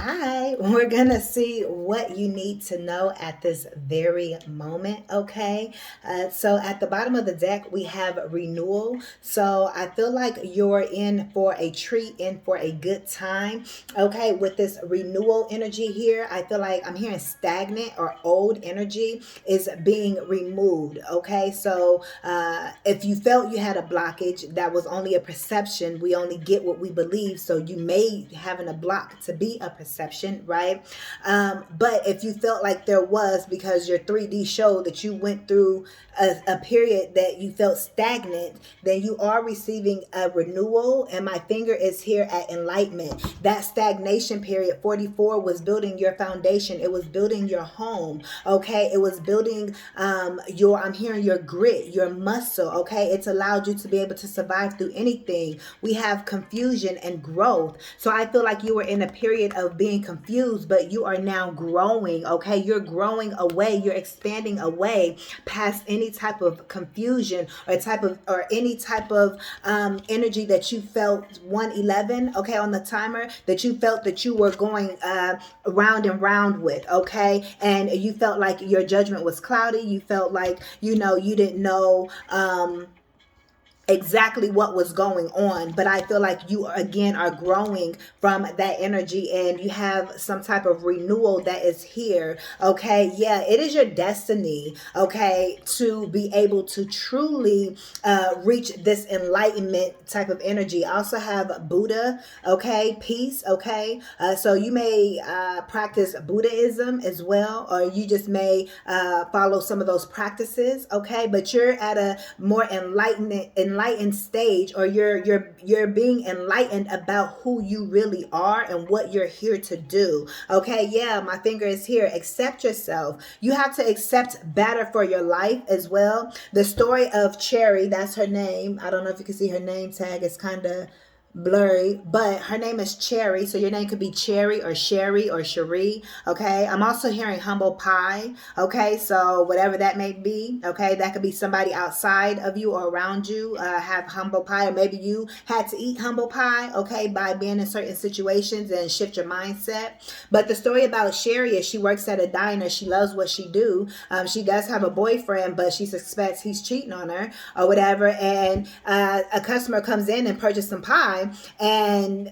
Hi, we're gonna see what you need to know at this very moment, okay? So at the bottom of the deck, we have renewal. So I feel like you're in for a treat, in for a good time, okay? With this renewal energy here, I feel like I'm hearing stagnant or old energy is being removed, okay? So if you felt you had a blockage, that was only a perception. We only get what we believe. So you may having a block to be a perception, right? But if you felt like there was, because your 3D showed that you went through a period that you felt stagnant, then you are receiving a renewal. And my finger is here at enlightenment. That stagnation period, 44, was building your foundation. It was building your home, okay? It was building I'm hearing your grit, your muscle, okay? It's allowed you to be able to survive through anything. We have confusion and growth. So I feel like you were in a period of being confused, but you are now growing, okay? You're growing away, you're expanding away past any type of confusion or any type of energy that you felt 111, okay, on the timer, that you felt that you were going round and round with, okay? And you felt like your judgment was cloudy. You felt like, you didn't know exactly what was going on, but I feel like you again are growing from that energy, and you have some type of renewal that is here, okay? Yeah, it is your destiny, okay, to be able to truly reach this enlightenment type of energy. I also have Buddha, okay, peace, okay? So you may practice Buddhism as well, or you just may follow some of those practices, okay? But you're at a more enlightened stage, or you're being enlightened about who you really are and what you're here to do, okay? Yeah, my finger is here. Accept yourself. You have to accept better for your life as well. The story of Cherry, that's her name. I don't know if you can see her name tag. It's kind of blurry, but her name is Cherry. So your name could be Cherry or Sherry or Cherie, okay? I'm also hearing humble pie, okay? So whatever that may be, okay? That could be somebody outside of you or around you have humble pie, or maybe you had to eat humble pie, okay, by being in certain situations and shift your mindset. But the story about Sherry is she works at a diner. She loves what she do. She does have a boyfriend, but she suspects he's cheating on her or whatever. And a customer comes in and purchases some pie, and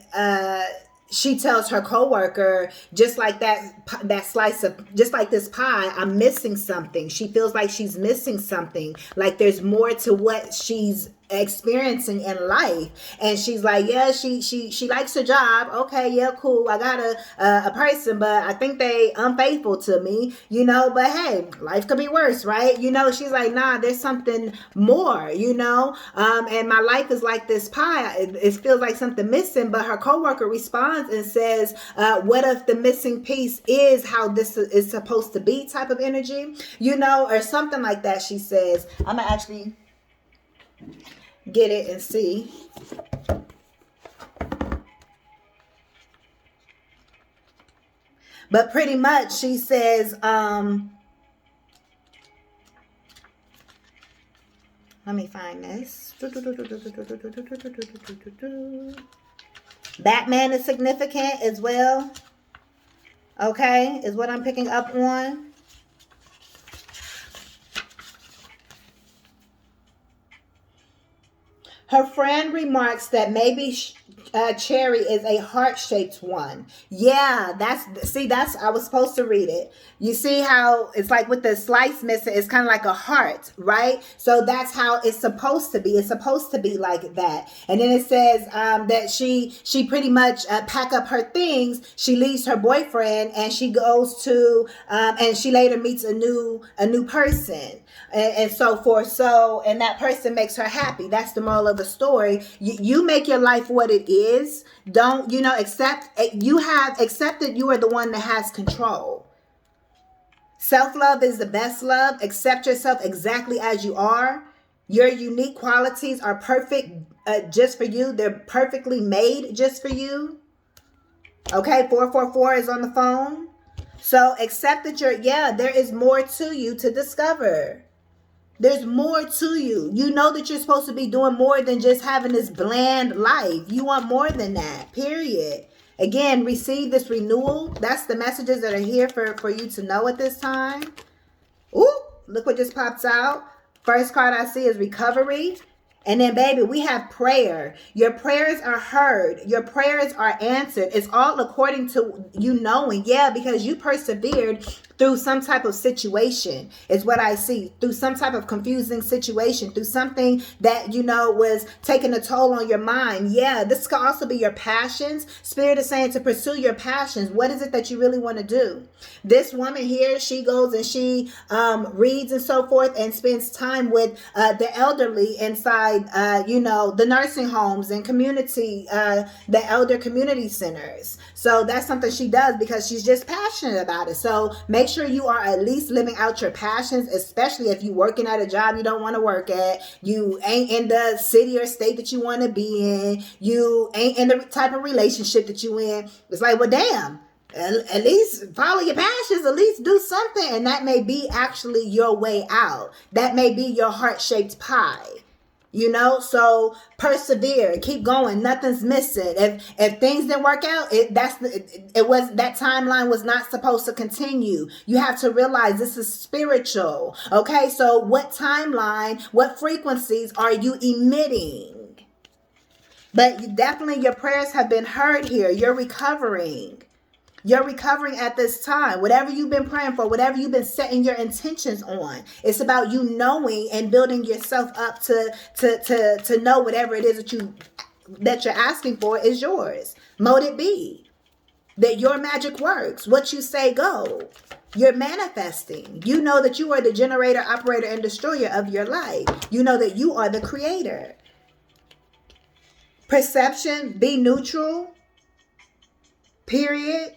she tells her coworker, just like that slice of, just like this pie, I'm missing something. She feels like she's missing something, like there's more to what she's experiencing in life. And she's like, yeah, she likes her job, okay, yeah, cool, I got a person, but I think they unfaithful to me, but hey, life could be worse, right? She's like, nah, there's something more, and my life is like this pie. It feels like something missing. But her coworker responds and says, what if the missing piece is how this is supposed to be, type of energy, or something like that. She says, I'm gonna actually get it and see. But pretty much she says, let me find this. Batman is significant as well, okay, is what I'm picking up on. Her friend remarks that maybe Cherry is a heart-shaped one. Yeah, that's I was supposed to read it. You see how it's like with the slice missing, it's kind of like a heart, right? So that's how it's supposed to be. It's supposed to be like that. And then it says that she pretty much pack up her things. She leaves her boyfriend and she goes to and she later meets a new person and so forth. So, and that person makes her happy. That's the moral of the story. You make your life what it is. Don't, accept, you have accepted you are the one that has control. Self-love is the best love. Accept yourself exactly as you are. Your unique qualities are perfect just for you. They're perfectly made just for you. Okay, 444 is on the phone. So accept that there is more to you to discover. There's more to you. You know that you're supposed to be doing more than just having this bland life. You want more than that, period. Again, receive this renewal. That's the messages that are here for you to know at this time. Ooh, look what just pops out. First card I see is recovery. And then, baby, we have prayer. Your prayers are heard. Your prayers are answered. It's all according to you knowing. Yeah, because you persevered through some type of situation is what I see. Through some type of confusing situation. Through something that, you know, was taking a toll on your mind. Yeah, this could also be your passions. Spirit is saying to pursue your passions. What is it that you really want to do? This woman here, she goes and she reads and so forth and spends time with the elderly inside you know, the nursing homes and community, the elder community centers. So that's something she does because she's just passionate about it. So make sure you are at least living out your passions, especially if you're working at a job you don't want to work at. You ain't in the city or state that you want to be in. You ain't in the type of relationship that you in. It's like, well, damn. At least follow your passions, at least do something. And that may be actually your way out. That may be your heart-shaped pie. You know, so persevere, keep going. Nothing's missing. If things didn't work out, that timeline was not supposed to continue. You have to realize this is spiritual. Okay, so what timeline, what frequencies are you emitting? But definitely your prayers have been heard here. You're recovering. You're recovering at this time. Whatever you've been praying for, whatever you've been setting your intentions on, it's about you knowing and building yourself up to know whatever it is that you're asking for is yours. Mote it be that your magic works. What you say go. You're manifesting. You know that you are the generator, operator, and destroyer of your life. You know that you are the creator. Perception, be neutral. Period.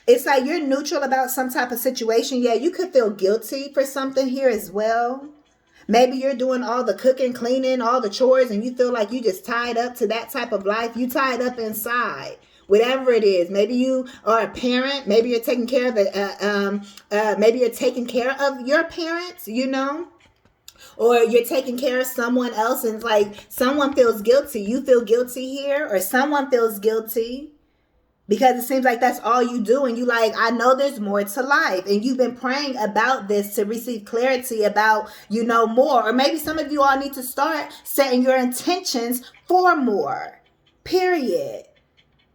It's like you're neutral about some type of situation. Yeah, you could feel guilty for something here as well. Maybe you're doing all the cooking, cleaning, all the chores, and you feel like you just tied up to that type of life. You tied up inside. Whatever it is. Maybe you are a parent. Maybe you're taking care of it. Maybe you're taking care of your parents, you know. Or you're taking care of someone else and it's like someone feels guilty. You feel guilty here or someone feels guilty. Because it seems like that's all you do. And you like, I know there's more to life. And you've been praying about this to receive clarity about, you know, more. Or maybe some of you all need to start setting your intentions for more. Period.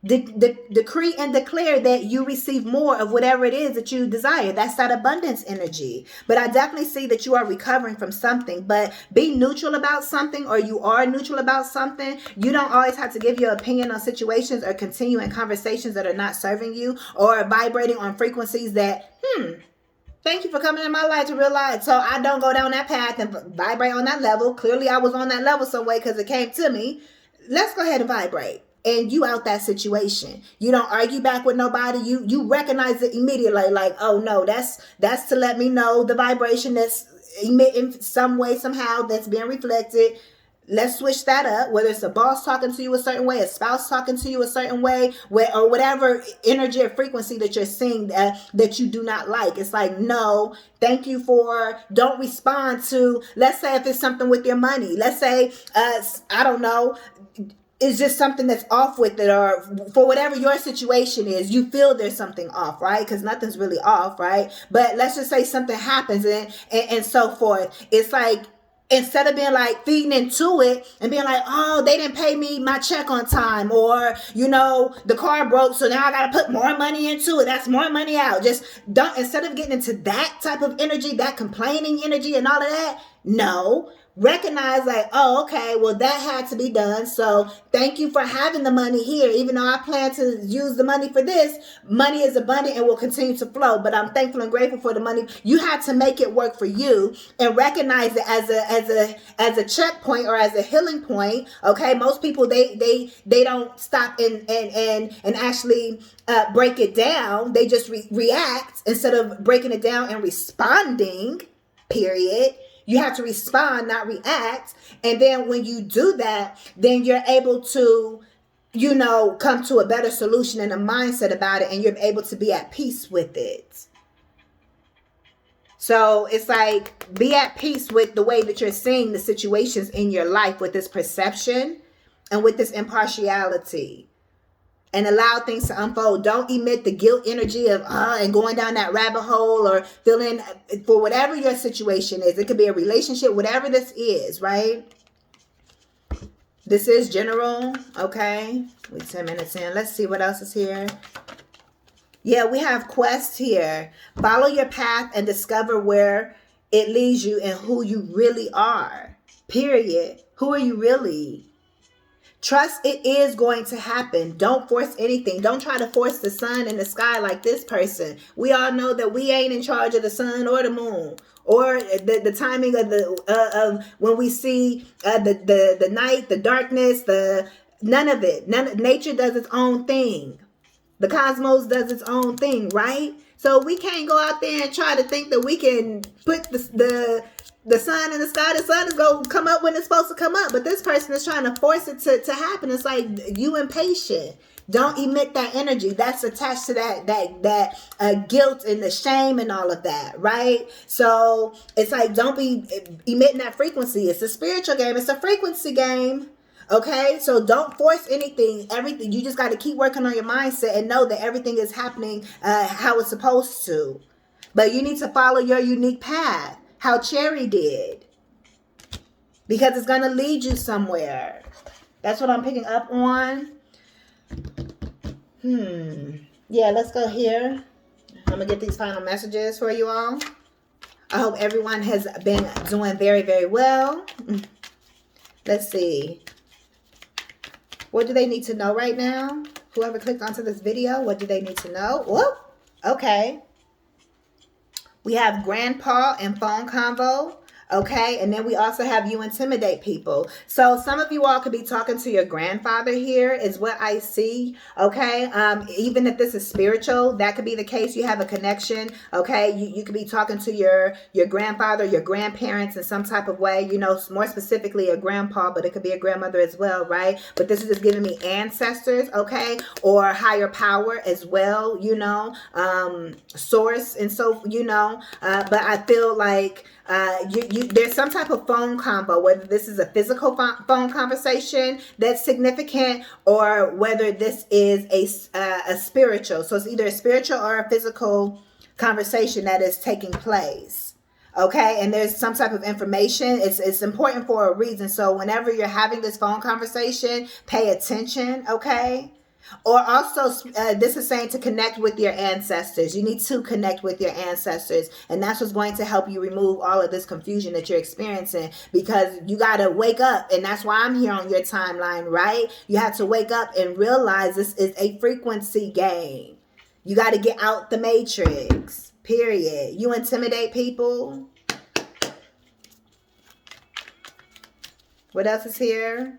Decree and declare that you receive more of whatever it is that you desire. That's that abundance energy. But I definitely see that you are recovering from something. But be neutral about something, or you are neutral about something. You don't always have to give your opinion on situations or continue in conversations that are not serving you or vibrating on frequencies that, thank you for coming in my life to realize. So I don't go down that path and vibrate on that level. Clearly I was on that level some way because it came to me. Let's go ahead and vibrate. And you out that situation. You don't argue back with nobody. You recognize it immediately. Like, oh no, that's to let me know the vibration that's emitting some way, somehow that's being reflected. Let's switch that up. Whether it's a boss talking to you a certain way, a spouse talking to you a certain way, or whatever energy or frequency that you're seeing that you do not like. It's like, no, thank you for, don't respond to, let's say if it's something with your money. Let's say, I don't know, it's just something that's off with it, or for whatever your situation is, you feel there's something off, right? Because nothing's really off, right? But let's just say something happens and so forth. It's like, instead of being like feeding into it and being like, oh, they didn't pay me my check on time, or, you know, the car broke, so now I got to put more money into it. That's more money out. Just don't, instead of getting into that type of energy, that complaining energy and all of that, no. Recognize like, oh, okay, well, that had to be done. So thank you for having the money here. Even though I plan to use the money for this, money is abundant and will continue to flow. But I'm thankful and grateful for the money. You had to make it work for you and recognize it as a checkpoint or as a healing point. Okay, most people they don't stop and actually break it down. They just react instead of breaking it down and responding. Period. You have to respond, not react. And then when you do that, then you're able to, you know, come to a better solution and a mindset about it. And you're able to be at peace with it. So it's like, be at peace with the way that you're seeing the situations in your life with this perception. and with this impartiality, and allow things to unfold. Don't emit the guilt energy of and going down that rabbit hole, or feeling for whatever your situation is. It could be a relationship, whatever this is, right? This is general, okay? We're 10 minutes in. Let's see what else is here. Yeah, we have quest here. Follow your path and discover where it leads you and who you really are. Period. Who are you really? Trust it is going to happen. Don't force anything. Don't try to force the sun in the sky like this person. We all know that we ain't in charge of the sun or the moon, or the timing of the of when we see the night, the darkness, none of it. Nature does its own thing. The cosmos does its own thing, right? So we can't go out there and try to think that we can put the sun in the sky. The sun is going to come up when it's supposed to come up. But this person is trying to force it to happen. It's like, you impatient. Don't emit that energy. That's attached to that guilt and the shame and all of that, right? So it's like, don't be emitting that frequency. It's a spiritual game. It's a frequency game. Okay, so don't force anything. Everything, you just got to keep working on your mindset and know that everything is happening how it's supposed to. But you need to follow your unique path, how Cherry did, because it's going to lead you somewhere. That's what I'm picking up on. Yeah, let's go here. I'm going to get these final messages for you all. I hope everyone has been doing very, very well. Let's see. What do they need to know right now? Whoever clicked onto this video, what do they need to know? Whoop. Okay. We have grandpa and phone convo. Okay, and then we also have you intimidate people. So some of you all could be talking to your grandfather here is what I see. Okay, even if this is spiritual, that could be the case. You have a connection. Okay, you could be talking to your grandfather, your grandparents in some type of way. You know, more specifically a grandpa, but it could be a grandmother as well, right? But this is just giving me ancestors, okay, or higher power as well. You know, source, and so but I feel like there's some type of phone combo, whether this is a physical phone conversation that's significant, or whether this is a spiritual. So it's either a spiritual or a physical conversation that is taking place. Okay, and there's some type of information. It's important for a reason. So whenever you're having this phone conversation, pay attention. Okay. Or also, this is saying to connect with your ancestors. You need to connect with your ancestors. And that's what's going to help you remove all of this confusion that you're experiencing. Because you got to wake up. And that's why I'm here on your timeline, right? You have to wake up and realize this is a frequency game. You got to get out the matrix. Period. You intimidate people. What else is here?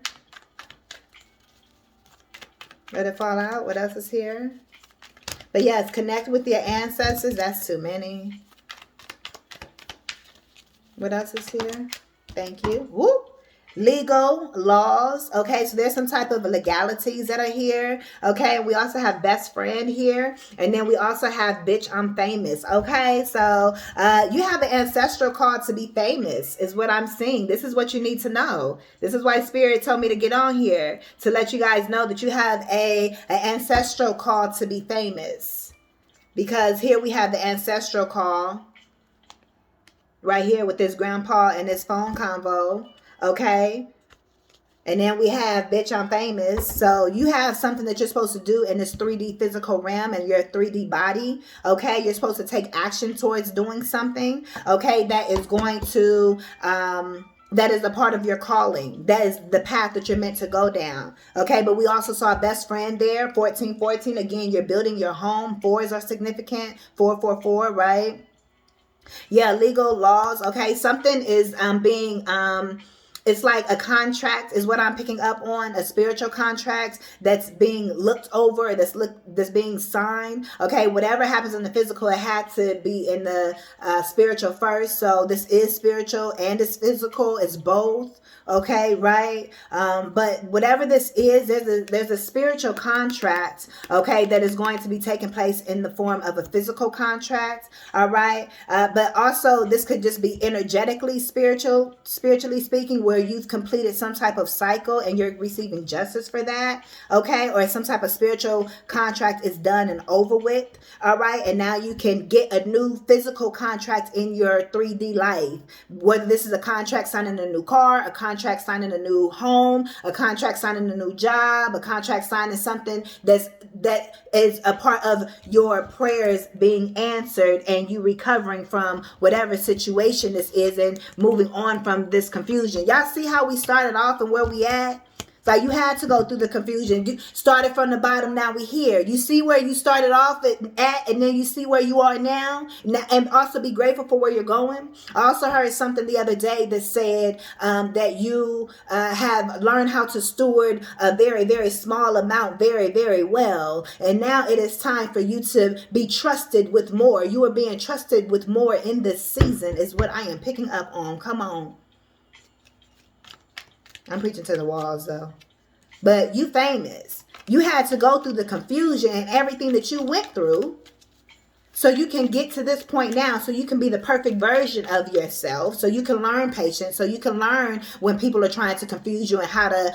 Let it fall out. What else is here? But yes, connect with your ancestors. That's too many. What else is here? Thank you. Whoop. Legal laws. Okay, so there's some type of legalities that are here. Okay, and we also have best friend here. And then we also have bitch, I'm famous. Okay, so you have an ancestral call to be famous is what I'm seeing. This is what you need to know. This is why Spirit told me to get on here, to let you guys know that you have an ancestral call to be famous. Because here we have the ancestral call right here with this grandpa and this phone convo. Okay, and then we have bitch, I'm famous. So you have something that you're supposed to do in this 3D physical realm and your 3D body. Okay, you're supposed to take action towards doing something. Okay, that is going to that is a part of your calling. That is the path that you're meant to go down. Okay, but we also saw best friend there, 1414. Again, you're building your home. 4s are significant. 444, right? Yeah, legal laws. Okay, something is being it's like a contract is what I'm picking up on, a spiritual contract that's being looked over, that's being signed. Okay, whatever happens in the physical, it had to be in the spiritual first. So this is spiritual and it's physical. It's both. Okay, right? But whatever this is, there's a spiritual contract, okay, that is going to be taking place in the form of a physical contract, all right? But also this could just be energetically spiritually speaking, where where you've completed some type of cycle and you're receiving justice for that, okay? Or some type of spiritual contract is done and over with, all right? And now you can get a new physical contract in your 3D life. Whether this is a contract signing a new car, a contract signing a new home, a contract signing a new job, a contract signing something that is a part of your prayers being answered and you recovering from whatever situation this is and moving on from this confusion. Y'all see how we started off and where we at? Like you had to go through the confusion. You started from the bottom, now we here. You see where you started off at, and then you see where you are now. And also be grateful for where you're going. I also heard something the other day that said that you have learned how to steward a very, very small amount very, very well. And now it is time for you to be trusted with more. You are being trusted with more in this season is what I am picking up on. Come on. I'm preaching to the walls though. But you famous. You had to go through the confusion and everything that you went through so you can get to this point now, so you can be the perfect version of yourself, so you can learn patience, so you can learn when people are trying to confuse you and how to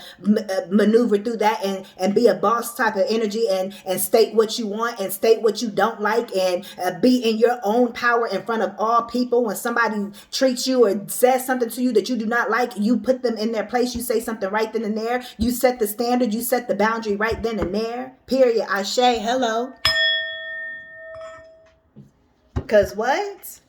maneuver through that and be a boss type of energy and state what you want and state what you don't like and be in your own power in front of all people. When somebody treats you or says something to you that you do not like, you put them in their place. You say something right then and there. You set the standard. You set the boundary right then and there. Period. ASHE. Hello. Because what?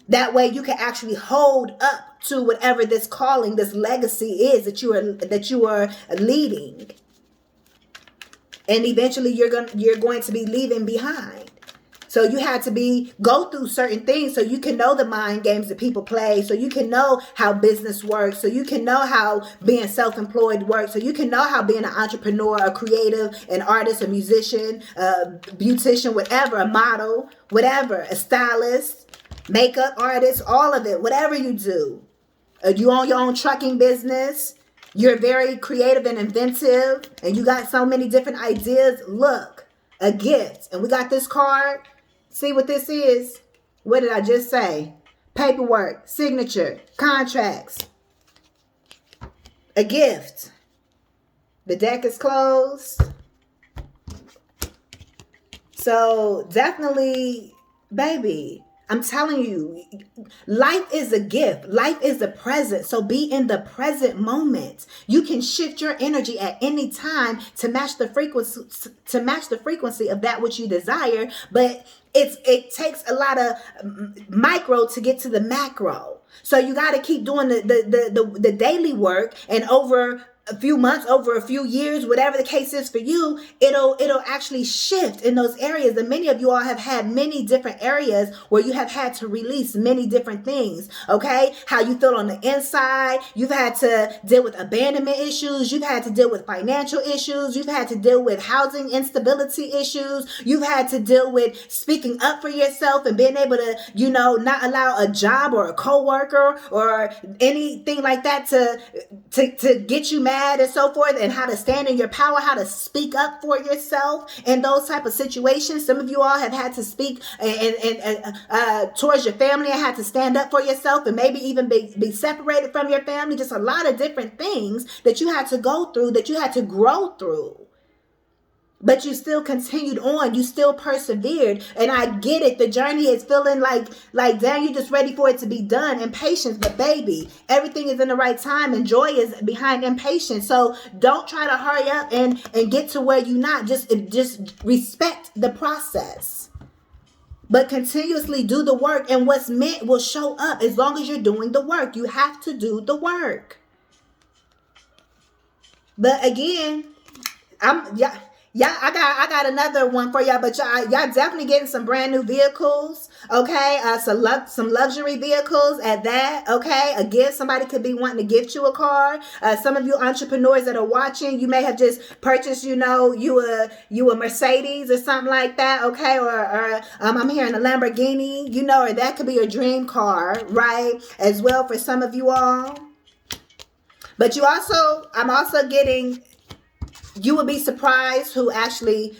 That way you can actually hold up to whatever this calling, this legacy is that you are leading. And eventually you're going to be leaving behind. So you had to go through certain things so you can know the mind games that people play, so you can know how business works, so you can know how being self-employed works, so you can know how being an entrepreneur, a creative, an artist, a musician, a beautician, whatever, a model, whatever, a stylist, makeup artist, all of it, whatever you do. You own your own trucking business. You're very creative and inventive, and you got so many different ideas. Look, a gift. And we got this card. See what this is? What did I just say? Paperwork, signature, contracts. A gift. The deck is closed. So definitely, baby, I'm telling you, life is a gift. Life is a present. So be in the present moment. You can shift your energy at any time to match the frequency of that which you desire. But it takes a lot of micro to get to the macro. So you got to keep doing the daily work, and over a few months, over a few years, whatever the case is for you, it'll actually shift in those areas. And many of you all have had many different areas where you have had to release many different things. Okay, how you feel on the inside. You've had to deal with abandonment issues. You've had to deal with financial issues. You've had to deal with housing instability issues. You've had to deal with speaking up for yourself and being able to, not allow a job or a coworker or anything like that to get you mad and so forth, and how to stand in your power, how to speak up for yourself in those type of situations. Some of you all have had to speak and towards your family and had to stand up for yourself and maybe even be separated from your family. Just a lot of different things that you had to go through, that you had to grow through. But you still continued on. You still persevered. And I get it. The journey is feeling like damn, you're just ready for it to be done. Impatience. But baby, everything is in the right time. And joy is behind impatience. So don't try to hurry up and get to where you're not. Just respect the process. But continuously do the work. And what's meant will show up as long as you're doing the work. You have to do the work. But again, Yeah, I got another one for y'all, but y'all definitely getting some brand new vehicles, okay? Some luxury vehicles at that, okay? A gift, somebody could be wanting to gift you a car. Some of you entrepreneurs that are watching, you may have just purchased, you a Mercedes or something like that, okay? Or I'm hearing a Lamborghini, or that could be your dream car, right? As well for some of you all. But I'm also getting. You would be surprised who actually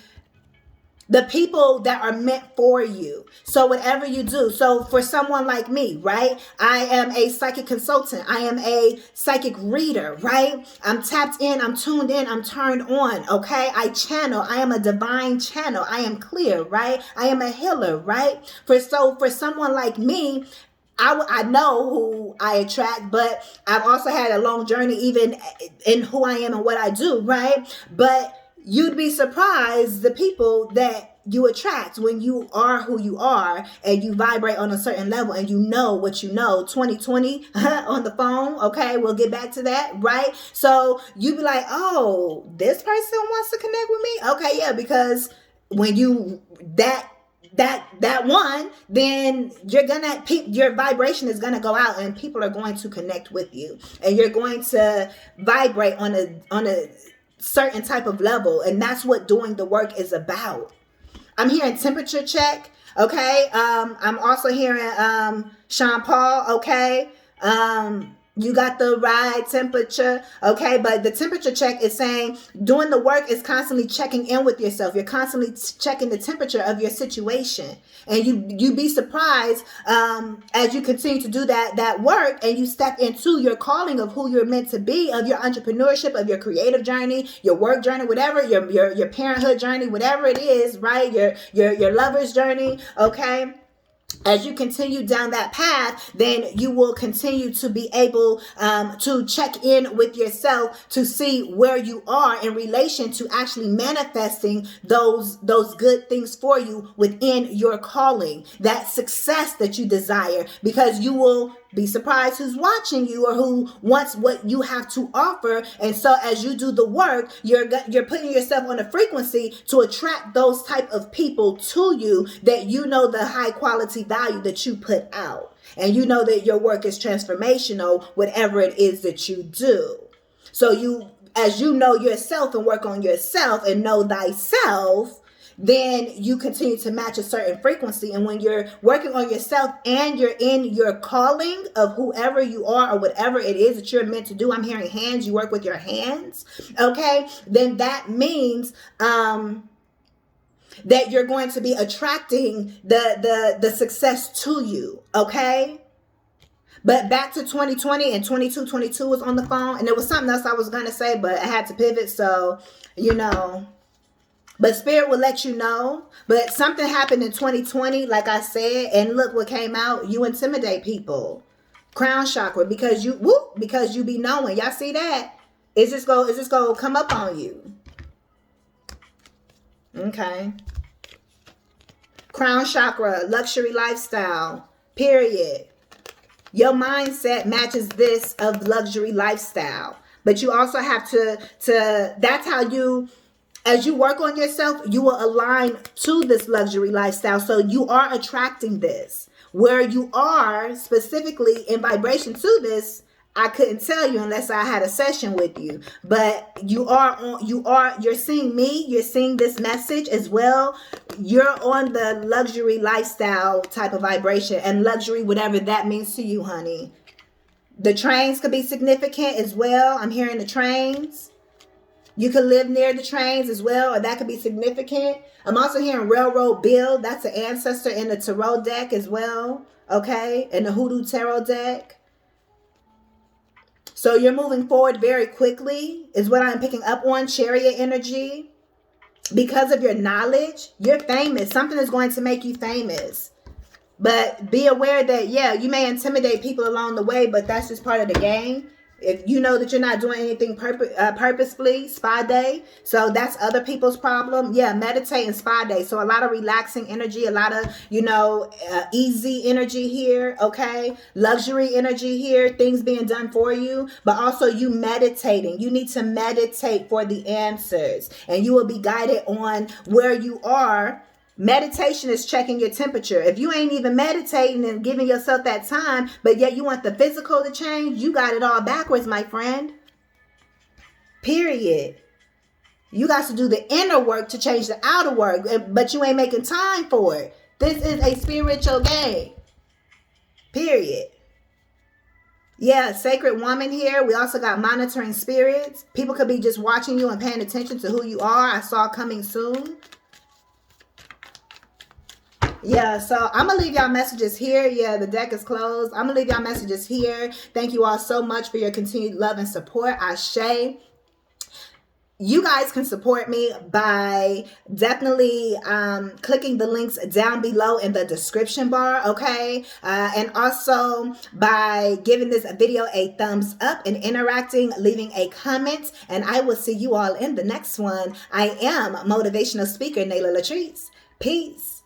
the people that are meant for you. So whatever you do, so for someone like me, right? I am a psychic consultant. I am a psychic reader, right? I'm tapped in, I'm tuned in, I'm turned on, okay? I channel. I am a divine channel. I am clear, right? I am a healer, right? For someone like me, I know who I attract, but I've also had a long journey even in who I am and what I do, right? But you'd be surprised the people that you attract when you are who you are and you vibrate on a certain level and you know what you know. 2020 on the phone, okay? We'll get back to that, right? So you be like, oh, this person wants to connect with me? Okay, yeah, because when you that one, then your vibration is gonna go out and people are going to connect with you, and you're going to vibrate on a certain type of level, and that's what doing the work is about. I'm hearing temperature check, okay. I'm also hearing Sean Paul, okay. You got the right temperature, okay? But the temperature check is saying doing the work is constantly checking in with yourself. You're constantly checking the temperature of your situation. And you be surprised as you continue to do that work and you step into your calling of who you're meant to be, of your entrepreneurship, of your creative journey, your work journey, whatever, your parenthood journey, whatever it is, right? Your lover's journey, okay? As you continue down that path, then you will continue to be able to check in with yourself to see where you are in relation to actually manifesting those good things for you within your calling, that success that you desire, because you will be surprised who's watching you or who wants what you have to offer. And so as you do the work, you're putting yourself on a frequency to attract those type of people to you that you know the high quality value that you put out. And you know that your work is transformational, whatever it is that you do. So as you know yourself and work on yourself and know thyself, then you continue to match a certain frequency. And when you're working on yourself and you're in your calling of whoever you are or whatever it is that you're meant to do, I'm hearing hands, you work with your hands, okay? Then that means that you're going to be attracting the success to you, okay? But back to 2020 and 22 was on the phone, and there was something else I was going to say, but I had to pivot, so, But Spirit will let you know. But something happened in 2020, like I said, and look what came out. You intimidate people. Crown chakra, because you be knowing. Y'all see that? Is this go come up on you? Okay. Crown chakra, luxury lifestyle, period. Your mindset matches this of luxury lifestyle. But you also have to that's how you, as you work on yourself, you will align to this luxury lifestyle. So you are attracting this. Where you are specifically in vibration to this, I couldn't tell you unless I had a session with you. But you're seeing me, you're seeing this message as well. You're on the luxury lifestyle type of vibration, and luxury, whatever that means to you, honey. The trains could be significant as well. I'm hearing the trains. You could live near the trains as well, or that could be significant. I'm also hearing railroad bill. That's an ancestor in the tarot deck as well. Okay, in the Hoodoo tarot deck. So you're moving forward very quickly is what I'm picking up on. Chariot energy. Because of your knowledge, you're famous. Something is going to make you famous. But be aware that, yeah, you may intimidate people along the way, but that's just part of the game. If you know that you're not doing anything purposefully, spa day. So that's other people's problem. Yeah, meditate and spa day. So a lot of relaxing energy, a lot of, easy energy here, okay? Luxury energy here, things being done for you. But also you meditating. You need to meditate for the answers. And you will be guided on where you are. Meditation is checking your temperature. If you ain't even meditating and giving yourself that time, but yet you want the physical to change, you got it all backwards, my friend. Period. You got to do the inner work to change the outer work, but you ain't making time for it. This is a spiritual game. Period. Yeah, sacred woman here. We also got monitoring spirits. People could be just watching you and paying attention to who you are. I saw coming soon. Yeah, so I'm gonna leave y'all messages here. Yeah, the deck is closed. I'm gonna leave y'all messages here. Thank you all so much for your continued love and support. Ashe. You guys can support me by definitely clicking the links down below in the description bar, okay? And also by giving this video a thumbs up and interacting, leaving a comment, and I will see you all in the next one. I am motivational speaker Nala Latrice. Peace.